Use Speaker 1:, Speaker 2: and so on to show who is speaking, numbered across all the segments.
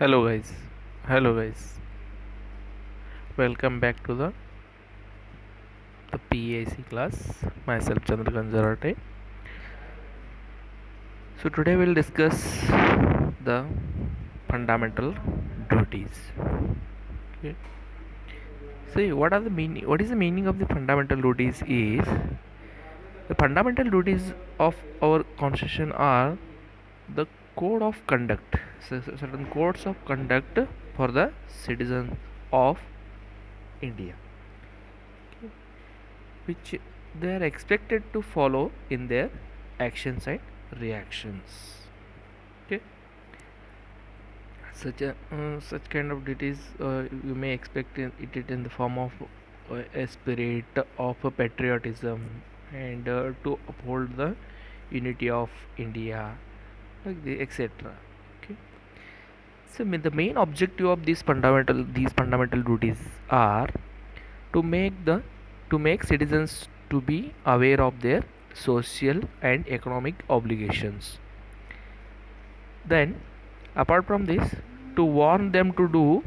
Speaker 1: Hello guys, hello guys. Welcome back to the PAC class. Myself Chandrakant Zarate. So today we'll discuss the fundamental duties. Okay. See what are the meaning? What is the meaning of the fundamental duties? Is the fundamental duties of our constitution are the code of conduct, certain codes of conduct for the citizens of India, which they are expected to follow in their actions and reactions. Okay, such kind of duties you may expect it in the form of a spirit of patriotism and to uphold the unity of India, like the etc. Okay, so the main objective of these fundamental duties are to make citizens to be aware of their social and economic obligations, then apart from this, to warn them to do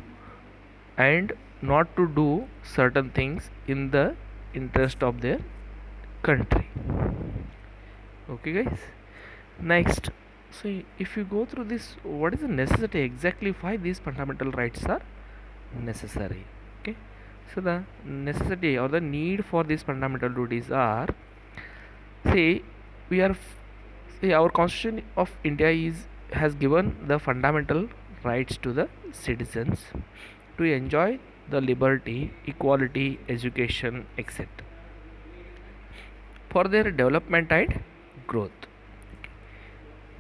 Speaker 1: and not to do certain things in the interest of their country. Okay guys, next, so if you go through this, what is the necessity exactly why these fundamental rights are necessary? Okay, so the necessity or the need for these fundamental duties are, see, we are see, our constitution of India is has given the fundamental rights to the citizens to enjoy the liberty, equality, education, etc., for their development and growth.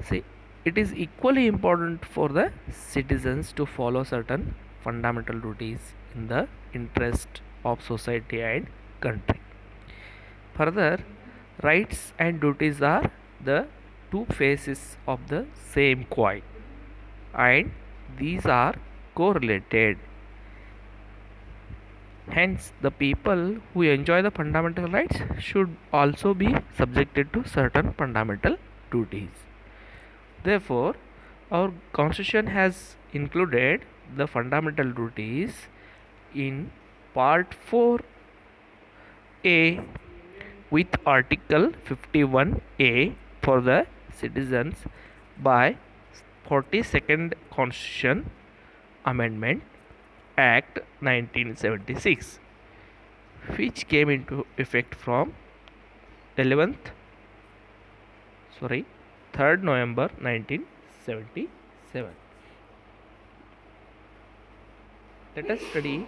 Speaker 1: See, it is equally important for the citizens to follow certain fundamental duties in the interest of society and country. Further, rights and duties are the two faces of the same coin, and these are correlated. Hence, the people who enjoy the fundamental rights should also be subjected to certain fundamental duties. Therefore, our constitution has included the fundamental duties in part 4A with article 51A for the citizens by 42nd Constitution Amendment Act 1976, which came into effect from 11th, sorry, 3rd November 1977. Let us study